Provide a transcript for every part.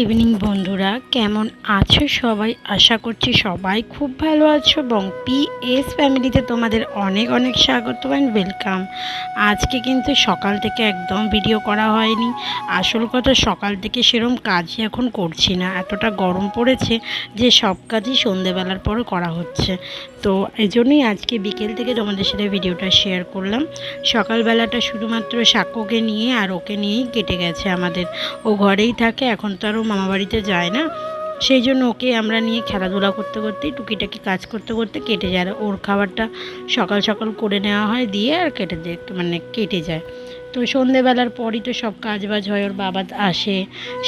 Evening বন্ধুরা, কেমন আছো সবাই? আশা করছি সবাই খুব ভালো আছো এবং পিএস ফ্যামিলিতে তোমাদের অনেক অনেক স্বাগত অ্যান্ড ওয়েলকাম। আজকে কিন্তু সকাল থেকে একদম ভিডিও করা হয়নি। আসল কথা, সকাল থেকে সেরকম কাজই এখন করছি না, এতটা গরম পড়েছে যে সব কাজই সন্ধেবেলার পর করা হচ্ছে। তো এই জন্যই আজকে বিকেল থেকে তোমাদের সাথে ভিডিওটা শেয়ার করলাম। সকালবেলাটা শুধুমাত্র সাক্ষ্যকে নিয়ে আর ওকে নিয়েই কেটে গেছে আমাদের। ও ঘরেই থাকে, এখন তো আর ও মামাবাড়িতে যায় না, সেই জন্য ওকে আমরা নিয়ে খেলাধুলা করতে করতেই টুকিটাকি কাজ করতে করতে কেটে যায়। আর ওর খাবারটা সকাল সকাল করে নেওয়া হয়, দিয়ে আর কেটে যায়। তো সন্ধেবেলার পরই তো সব কাজ বাজ হয়, ওর বাবা আসে,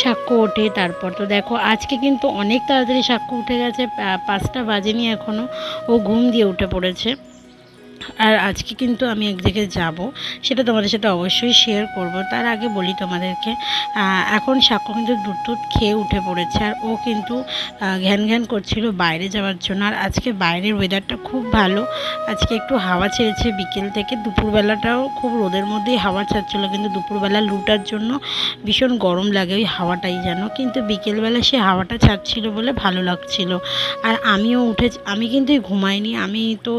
সাক্ষ্য ওঠে, তারপর তো দেখো আজকে কিন্তু অনেক তাড়াতাড়ি সাক্ষ্য উঠে গেছে, 5টা বাজেনি এখনও, ও ঘুম দিয়ে উঠে পড়েছে। আর আজকে কিন্তু আমি এক জায়গায় যাব, সেটা তোমাদের সাথে অবশ্যই শেয়ার করব। তার আগে বলি তোমাদেরকে, এখন সাক্ষ্য কিন্তু দুধ টুধ খেয়ে উঠে পড়েছে, আর ও কিন্তু ঘ্যান ঘ্যান করছিল বাইরে যাওয়ার জন্য। আর আজকে বাইরের ওয়েদারটা খুব ভালো, আজকে একটু হাওয়া ছেড়েছে বিকেল থেকে। দুপুরবেলাটাও খুব রোদের মধ্যেই হাওয়া ছাড়ছিলো, কিন্তু দুপুরবেলা লুটার জন্য ভীষণ গরম লাগে ওই হাওয়াটাই যেন, কিন্তু বিকেলবেলা সে হাওয়াটা ছাড়ছিল বলে ভালো লাগছিল। আর আমি কিন্তু ঘুমাইনি, আমি তো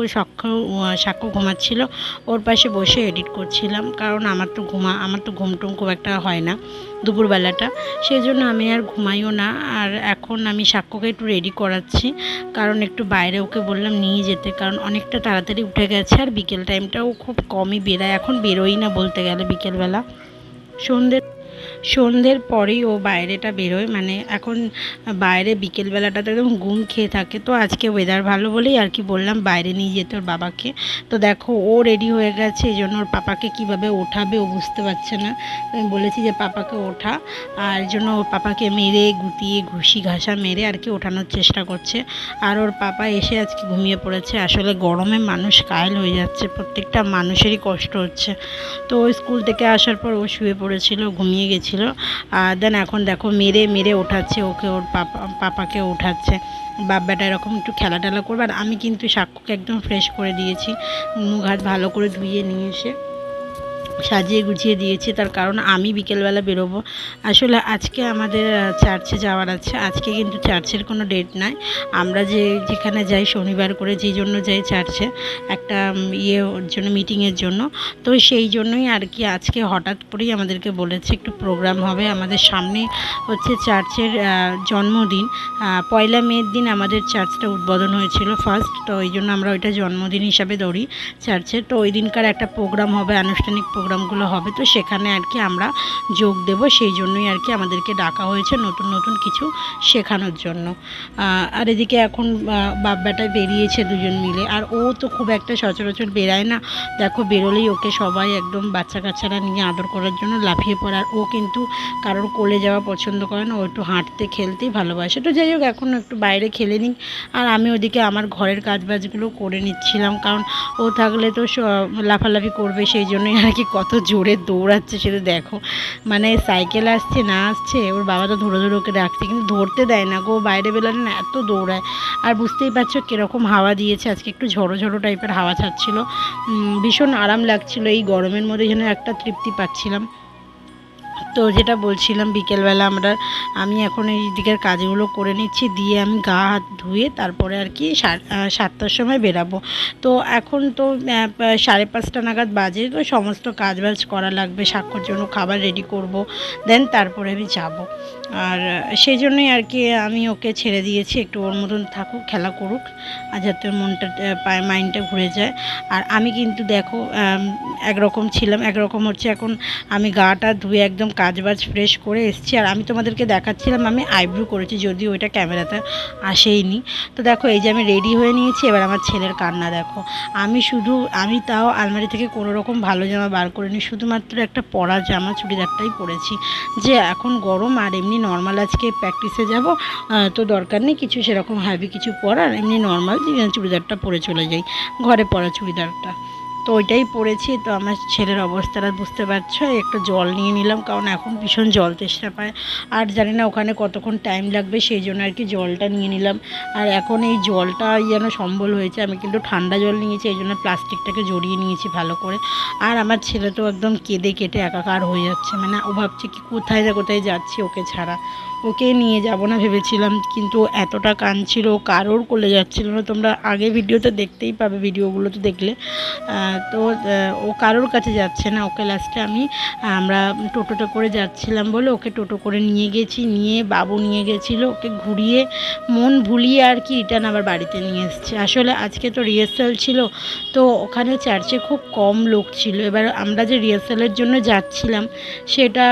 সাক্ষ্য ঘুমাচ্ছিল, ওর পাশে বসে এডিট করছিলাম, কারণ আমার তো ঘুমটুম খুব একটা হয় না দুপুরবেলাটা, সেই জন্য আমি আর ঘুমাইও না। আর এখন আমি সাক্ষ্যকে একটু রেডি করাচ্ছি, কারণ একটু বাইরে ওকে বললাম নিয়ে যেতে, কারণ অনেকটা তাড়াতাড়ি উঠে গেছে। আর বিকেল টাইমটাও খুব কমই বেরায়, এখন বেরোই না বলতে গেলে বিকেলবেলা। সন্ধ্যের পরেই ও বাইরেটা বেরোয়, মানে এখন বাইরে বিকেলবেলাটাতে একদম ঘুম খেয়ে থাকে। তো আজকে ওয়েদার ভালো বলেই আর কি বললাম বাইরে নিয়ে যেতে ওর বাবাকে। তো দেখো ও রেডি হয়ে গেছে, এই জন্য ওর পাপাকে কীভাবে ওঠাবে ও বুঝতে পারছে না। আমি বলেছি যে পাপাকে ওঠা, আর জন্য ওর পাপাকে মেরে গুটিয়ে ঘুষি ঘাসা মেরে আর কি ওঠানোর চেষ্টা করছে। আর ওর পাপা এসে আজকে ঘুমিয়ে পড়েছে। আসলে গরমে মানুষ কায়েল হয়ে যাচ্ছে, প্রত্যেকটা মানুষেরই কষ্ট হচ্ছে। তো স্কুল থেকে আসার পর ও শুয়ে পড়েছিল, ঘুমিয়ে গেছিলো। দেন এখন দেখো মেরে মেরে ওঠাচ্ছে ওকে, ওর পাপাকে ওঠাচ্ছে। বাপ বেটা এরকম একটু খেলা টেলা করবে। আর আমি কিন্তু সাক্ষ্যকে একদম ফ্রেশ করে দিয়েছি, মুখ হাত ভালো করে ধুয়ে নিয়ে এসে সাজিয়ে গুছিয়ে দিয়েছি, তার কারণ আমি বিকেলবেলা বেরোবো। আসলে আজকে আমাদের চার্চে যাওয়ার আছে। আজকে কিন্তু চার্চের কোনো ডেট নাই, আমরা যেখানে যাই শনিবার করে, যেই জন্য যাই চার্চে একটা ওর জন্য মিটিংয়ের জন্য। তো সেই জন্যই আর কি আজকে হঠাৎ করেই আমাদেরকে বলেছে একটু প্রোগ্রাম হবে। আমাদের সামনে হচ্ছে চার্চের জন্মদিন, 1 মের দিন আমাদের চার্চটা উদ্বোধন হয়েছিল ফার্স্ট, তো ওই জন্য আমরা ওইটা জন্মদিন হিসাবে ধরি চার্চে। তো ওই দিনকার একটা প্রোগ্রাম হবে, আনুষ্ঠানিক প্রোগ্রামগুলো হবে, তো সেখানে আর কি আমরা যোগ দেব, সেই জন্যই আর কি আমাদেরকে ডাকা হয়েছে নতুন নতুন কিছু শেখানোর জন্য। আর এদিকে এখন বাপ বেটায় বেরিয়েছে দুজন মিলে, আর ও তো খুব একটা সচরাচর বেরায় না। দেখো বেরোলেই ওকে সবাই একদম বাচ্চা কাচ্চারা নিয়ে আদর করার জন্য লাফিয়ে পড়ে। আর ও কিন্তু কারোর কোলে যাওয়া পছন্দ করে না, ও একটু হাঁটতে খেলতেই ভালোবাসে। তো যাই হোক, এখন একটু বাইরে খেলে নিই। আর আমি ওদিকে আমার ঘরের কাজবাজগুলো করে নিচ্ছিলাম, কারণ ও থাকলে তো লাফালাফি করবে, সেই জন্যই আর কি কত জোরে দৌড়াচ্ছে সেটা দেখো। মানে সাইকেল আসছে না আসছে, ওর বাবা তো ধরে ধরে ওকে রাখছে, কিন্তু ধরতে দেয় না গো, বাইরে বেরোলে না এত দৌড়ায়। আর বুঝতেই পারছো কীরকম হাওয়া দিয়েছে, আজকে একটু ঝড়ো ঝড়ো টাইপের হাওয়া ছাড়ছিল, ভীষণ আরাম লাগছিল। এই গরমের মধ্যে যেন একটা তৃপ্তি পাচ্ছিলাম। তো যেটা বলছিলাম, বিকেলবেলা আমি এখন এই দিকের কাজগুলো করে নিচ্ছি, দিয়ে আমি গা হাত ধুয়ে তারপরে আর কি 7টার সময় বেরাবো। তো এখন তো 5:30 নাগাদ বাজে, তো সমস্ত কাজবাজ করা লাগবে, সাক্ষ্যর জন্য খাবার রেডি করব, দেন তারপরে আমি যাব। আর সেই জন্যই আর কি আমি ওকে ছেড়ে দিয়েছি, একটু ওর মতন থাকুক, খেলা করুক, আর যাতে মনটা মাইন্ডটা ঘুরে যায়। আর আমি কিন্তু দেখো একরকম ছিলাম, একরকম হচ্ছে এখন। আমি গাটা ধুয়ে একদম কাজবাজ ফ্রেশ করে এসেছি, আর আমি তোমাদেরকে দেখাচ্ছিলাম আমি আইব্রু করেছি, যদিও ওইটা ক্যামেরাতে আসেইনি। তো দেখো এই যে আমি রেডি হয়ে নিয়েছি, এবার আমার ছেলের কান্না দেখো। আমি তাও আলমারি থেকে কোনো রকম ভালো জামা বার করিনি, শুধুমাত্র একটা পরা জামা চুড়িদারটাই পরেছি, যে এখন গরম, আর এমনি নর্মাল আজকে প্র্যাকটিসে যাব, তো দরকার নেই কিছু সেরকম হ্যাভি কিছু পরার, এমনি নর্মাল চুড়িদারটা পরে চলে যাই, ঘরে পরা চুড়িদারটা। তো ওইটাই পরেছি। তো আমার ছেলের অবস্থাটা বুঝতে পারছো, একটু জল নিয়ে নিলাম, কারণ এখন ভীষণ জল তেষ্টা পায়। আর জানি না ওখানে কতক্ষণ টাইম লাগবে, সেই জন্য আর কি জলটা নিয়ে নিলাম। আর এখন এই জলটা যেন সম্বল হয়েছে, আমি কিন্তু ঠান্ডা জল নিয়েছি, এই জন্য প্লাস্টিকটাকে জড়িয়ে নিয়েছি ভালো করে। আর আমার ছেলে তো একদম কেঁদে কেটে একাকার হয়ে যাচ্ছে, মানে ও ভাবছে কি কোথায় যাচ্ছি ওকে ছাড়া, ওকে নিয়ে যাব না ভেবেছিলাম, কিন্তু এতটা কাঁদছিল, কারোর কোলে যাচ্ছিল না। তোমরা আগে ভিডিওতে দেখতেই পাবে, ভিডিওগুলোতে দেখলে। তো ও কারোর কাছে যাচ্ছে না। ওকে লাস্টে আমরা টোটোতে করে যাচ্ছিলাম বলে ওকে টোটো করে নিয়ে গেছি, নিয়ে বাবু নিয়ে গেছিলো, ওকে ঘুরিয়ে মন ভুলিয়ে আর কি রিটার্ন আবার বাড়িতে নিয়ে এসেছি। আসলে আজকে তো রিহার্সাল ছিল, তো ওখানে চার্চে খুব কম লোক ছিল। এবার আমরা যে রিহার্সালের জন্য যাচ্ছিলাম সেটা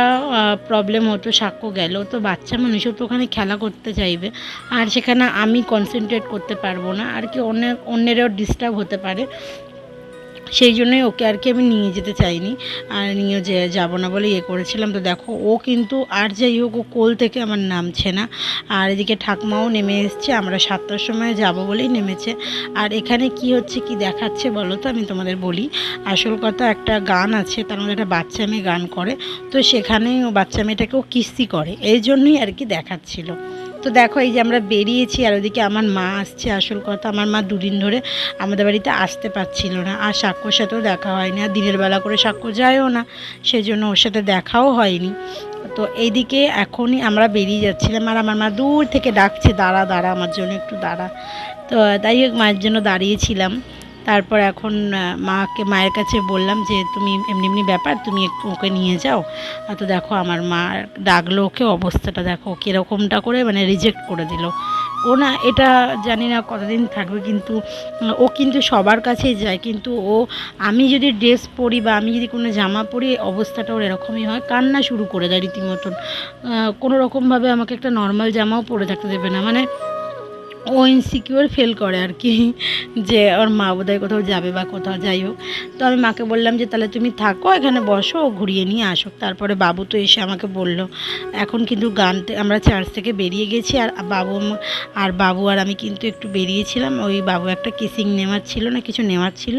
প্রবলেম হতো, সাক্ষ্য গেল, তো বাচ্চা মানুষও তো ওখানে খেলা করতে চাইবে, আর সেখানে আমি কনসেন্ট্রেট করতে পারবো না আর কি, অন্যেরও ডিস্টার্ব হতে পারে, সেই জন্যই ওকে আর কি আমি নিয়ে যেতে চাইনি, আর নিয়ে যাবো না বলে করেছিলাম। তো দেখো ও কিন্তু আর যাই হোক ও কোল থেকে আমার নামছে না। আর এদিকে ঠাকমাও নেমে এসছে, আমরা 7টার সময় যাব বলেই নেমেছে। আর এখানে কি হচ্ছে কি দেখাচ্ছে বলো তো, আমি তোমাদের বলি। আসল কথা, একটা গান আছে, তার মধ্যে একটা বাচ্চা মেয়ে গান করে, তো সেখানেই ও বাচ্চা মেয়েটাকেও কিস্তি করে, এই জন্যই আর কি দেখাচ্ছিল। তো দেখো এই যে আমরা বেরিয়েছি, আর ওদিকে আমার মা আসছে। আসল কথা, আমার মা দুদিন ধরে আমাদের বাড়িতে আসতে পারছিল না, আর সাক্ষ্যর সাথেও দেখা হয়নি, আর দিনের বেলা করে সাক্ষ্য যায়ও না, সেজন্য ওর সাথে দেখাও হয়নি। তো এইদিকে এখনই আমরা বেরিয়ে যাচ্ছিলাম, আর আমার মা দূর থেকে ডাকছে, দাঁড়া দাঁড়া আমার জন্য একটু দাঁড়া। তো তাই হোক, মায়ের জন্য দাঁড়িয়েছিলাম। তারপর এখন মায়ের কাছে বললাম যে তুমি এমনি এমনি ব্যাপার, তুমি একটু ওকে নিয়ে যাও। তো দেখো আমার মা ডাকলো ওকে, অবস্থাটা দেখো কীরকমটা করে মানে রিজেক্ট করে দিল। ও না, এটা জানি না কতদিন থাকবে, কিন্তু ও কিন্তু সবার কাছেই যায়, কিন্তু আমি যদি ড্রেস পরি বা আমি যদি কোনো জামা পরি, অবস্থাটা ওর এরকমই হয়, কান্না শুরু করে দেয় রীতিমতন। কোনো রকমভাবে আমাকে একটা নর্মাল জামাও পরে থাকতে দেবে না, মানে ও ইনসিকিউর ফিল করে আর কি, যে ওর মা বোধহয় কোথাও যাবে বা কোথাও, যাই হোক। তো আমি মাকে বললাম যে তাহলে তুমি থাকো এখানে, বসো, ও ঘুরিয়ে নিয়ে আসুক। তারপরে বাবু তো এসে আমাকে বলল, এখন কিন্তু আমরা চার্চ থেকে বেরিয়ে গেছি, আর বাবু আর আমি কিন্তু একটু বেরিয়েছিলাম, ওই বাবু একটা কিসিং নেওয়ার ছিল না কিছু নেওয়ার ছিল,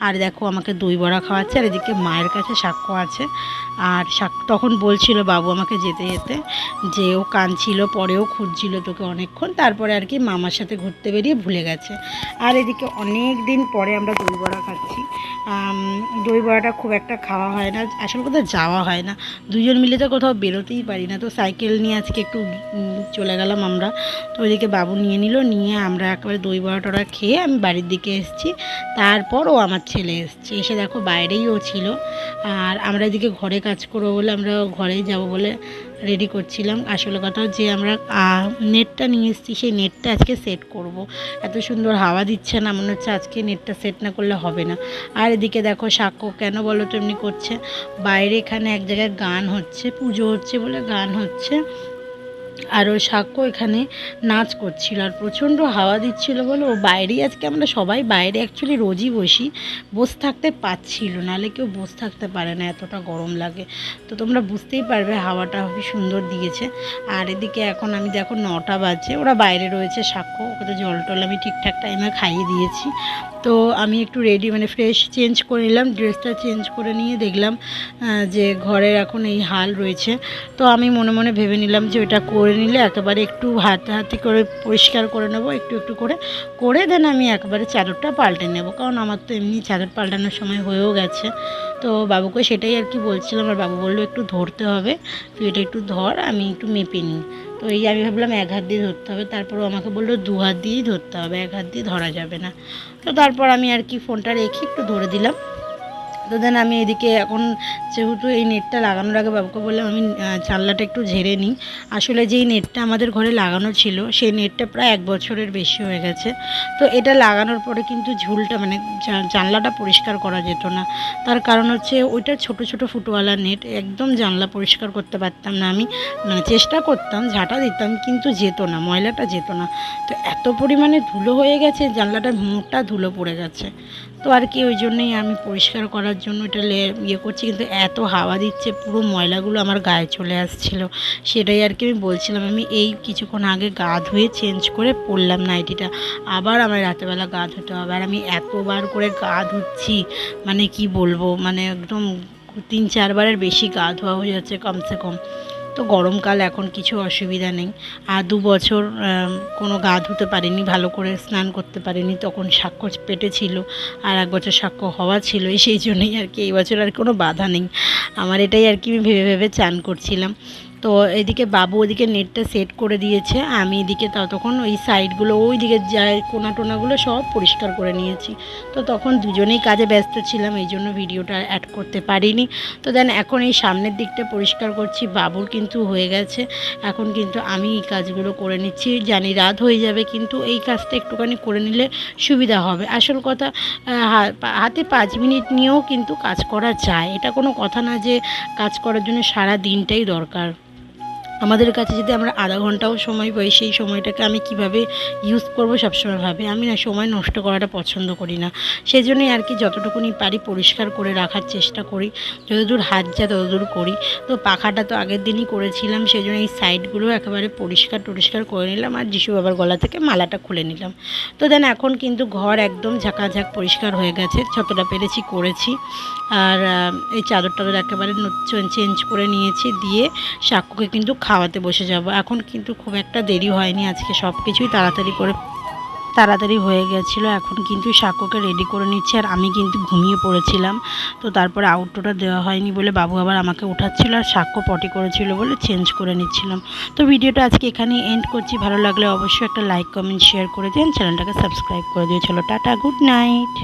আর দেখো আমাকে দই বড়া খাওয়াচ্ছে, আর এদিকে মায়ের কাছে সাক্ষ্য আছে। আর তখন বলছিল বাবু আমাকে যেতে যেতে যে ও কাঁদছিল, পরেও খুঁজছিল তোকে অনেকক্ষণ, তারপরে আর কি মামার সাথে ঘুরতে বেরিয়ে ভুলে গেছে। আর এদিকে অনেক দিন পরে আমরা দই বড়া খাচ্ছি। দই বড়াটা খুব একটা খাওয়া হয় না, আসল কথা যাওয়া হয় না, দুজন মিলে তো কোথাও বেরোতেই পারি না। তো সাইকেল নিয়ে আজকে একটু চলে গেলাম আমরা। তো ওইদিকে বাবু নিয়ে নিল, নিয়ে আমরা একেবারে দই বড়া টড়া খেয়ে আমি বাড়ির দিকে এসেছি। তারপর ও আমার ছেলে এসছে, এসে দেখো বাইরেই ও ছিল। আর আমরা এদিকে ঘরে কাজ করবো বলে, আমরা ঘরেই যাব বলে রেডি করছিলাম। আসলে কথা যে আমরা নেটটা নিয়ে এসেছি, সেই নেটটা আজকে সেট করব। এত সুন্দর হাওয়া দিচ্ছে না, মনে হচ্ছে আজকে নেটটা সেট না করলে হবে না। আর এদিকে দেখো সাক্ষ্য কেন বলো তো এমনি করছে, বাইরে এখানে এক জায়গায় গান হচ্ছে, পুজো হচ্ছে বলে গান হচ্ছে, আর ওই সাক্ষ্য এখানে নাচ করছিল, আর প্রচণ্ড হাওয়া দিচ্ছিল বলে ও বাইরেই, আজকে আমরা সবাই বাইরে অ্যাকচুয়ালি রোজই বসে থাকতে পারছিল, নাহলে কেউ বসে থাকতে পারে না, এতটা গরম লাগে। তো তোমরা বুঝতেই পারবে হাওয়াটা খুবই সুন্দর দিয়েছে। আর এদিকে এখন আমি দেখো 9টা বাজে, ওরা বাইরে রয়েছে সাক্ষ্য, ওকে তো জল টল আমি ঠিকঠাক টাইমে খাইয়ে দিয়েছি। তো আমি একটু রেডি মানে ফ্রেশ চেঞ্জ করে নিলাম, ড্রেসটা চেঞ্জ করে নিয়ে দেখলাম যে ঘরের এখন এই হাল রয়েছে। তো আমি মনে মনে ভেবে নিলাম যে ওইটা করে নিলে একেবারে একটু হাতাহাতি করে পরিষ্কার করে নেবো, একটু একটু করে দেন আমি একবারে চাদরটা পাল্টে নেব, কারণ আমার তো এমনি চাদর পাল্টানোর সময় হয়েও গেছে। তো বাবুকে সেটাই আর কি বলছিলাম, আর বাবু বললো একটু ধরতে হবে, তুই এটা একটু ধর, আমি একটু মেপে নিই। তো এই আমি ভাবলাম এক হাত দিয়ে ধরতে হবে, তারপর আমাকে বললো 2 হাত দিয়েই ধরতে হবে, এক হাত দিয়ে ধরা যাবে না। তো তারপর আমি আর কি ফোনটা রেখে একটু ধরে দিলাম। তো দেন আমি এদিকে এখন যেহেতু এই নেটটা লাগানোর আগে বাবুকে বললাম আমি জানলাটা একটু ঝেড়ে নিই। আসলে যেই নেটটা আমাদের ঘরে লাগানো ছিল সেই নেটটা প্রায় 1 বছরের বেশি হয়ে গেছে। তো এটা লাগানোর পরে কিন্তু ঝুলটা মানে জানলাটা পরিষ্কার করা যেত না। তার কারণ হচ্ছে ওইটা ছোট ছোট ফুটওয়ালা নেট, একদম জানলা পরিষ্কার করতে পারতাম না আমি, মানে চেষ্টা করতাম, ঝাঁটা দিতাম, কিন্তু যেত না, ময়লাটা যেত না। তো এত পরিমাণে ধুলো হয়ে গেছে, জানলাটা মোটা ধুলো পড়ে গেছে। তো আর কি ওই জন্যই আমি পরিষ্কার করার দেওয়ার জন্য এটা ইয়ে করছি, কিন্তু এত হাওয়া দিচ্ছে পুরো ময়লাগুলো আমার গায়ে চলে আসছিল। সেটাই আর কি আমি বলছিলাম। আমি এই কিছুক্ষণ আগে গা ধুয়ে চেঞ্জ করে পরলাম নাইটিটা, আবার আমার রাতেরবেলা গা ধুতে হবে। আর আমি এতবার করে গা ধুচ্ছি, মানে কি বলবো, মানে একদম 3-4 বারের বেশি গা ধোয়া হয়ে যাচ্ছে কমসে কম। তো গরমকাল, এখন কিছু অসুবিধা নেই। আর 2 বছর কোনো গা ধুতে পারিনি, ভালো করে স্নান করতে পারিনি, তখন সাক্ষ্য পেটে ছিল। আর 1 বছর সাক্ষ্য হওয়া ছিল, সেই জন্যই আর কি এই বছর আর কোনো বাধা নেই আমার। এটাই আর কি আমি ভেবে ভেবে চান করছিলাম। তো এদিকে বাবু ওদিকে নেটটা সেট করে দিয়েছে, আমি এদিকে ততক্ষণ ওই সাইডগুলো, ওই দিকে যায় কোনা টোনাগুলো সব পরিষ্কার করে নিয়েছি। তো তখন দুজনেই কাজে ব্যস্ত ছিলাম, এই জন্য ভিডিওটা অ্যাড করতে পারিনি। তো দেন এখন এই সামনের দিকটা পরিষ্কার করছি, বাবুর কিন্তু হয়ে গেছে। এখন কিন্তু আমি এই কাজগুলো করে নিচ্ছি, জানি রাত হয়ে যাবে, কিন্তু এই কাজটা একটুখানি করে নিলে সুবিধা হবে। আসল কথা, হাতে 5 মিনিট নিয়েও কিন্তু কাজ করা যায়, এটা কোনো কথা না যে কাজ করার জন্য সারা দিনটাই দরকার। আমাদের কাছে যদি আমরা আধা ঘন্টাও সময় পাই, সেই সময়টাকে আমি কিভাবে ইউজ করব সবসময় ভাবি। আমি না সময় নষ্ট করাটা পছন্দ করি না, সেই জন্যই আর কি যতটুকুনি পারি পরিষ্কার করে রাখার চেষ্টা করি, যতদূর হাত যায় ততদূর করি। তো পাখাটা তো আগের দিনই করেছিলাম, সেই জন্য এই সাইডগুলো একেবারে পরিষ্কার টরিষ্কার করে নিলাম, আর যিশু বাবার গলা থেকে মালাটা খুলে নিলাম। তো দেন এখন কিন্তু ঘর একদম ঝাঁকাঝাঁক পরিষ্কার হয়ে গেছে, যতটা পেরেছি করেছি। আর এই চাদর টাদর একেবারে চেঞ্জ করে নিয়েছি, দিয়ে সাক্ষ্যকে কিন্তু খাওয়াতে বসে যাব। এখন কিন্তু খুব একটা দেরি হয়নি, আজকে সব কিছুই তাড়াতাড়ি হয়ে গেছিলো। এখন কিন্তু সাক্ষ্যকে রেডি করে নিচ্ছে, আর আমি কিন্তু ঘুমিয়ে পড়েছিলাম। তো তারপরে আউটডোরটা দেওয়া হয়নি বলে বাবু আবার আমাকে উঠাচ্ছিল, আর সাক্ষ্য পটি করেছিল বলে চেঞ্জ করে নিচ্ছিলাম। তো ভিডিওটা আজকে এখানেই এন্ড করছি। ভালো লাগলে অবশ্যই একটা লাইক কমেন্ট শেয়ার করে দিন, চ্যানেলটাকে সাবস্ক্রাইব করে দিও। চলো টাটা, গুড নাইট।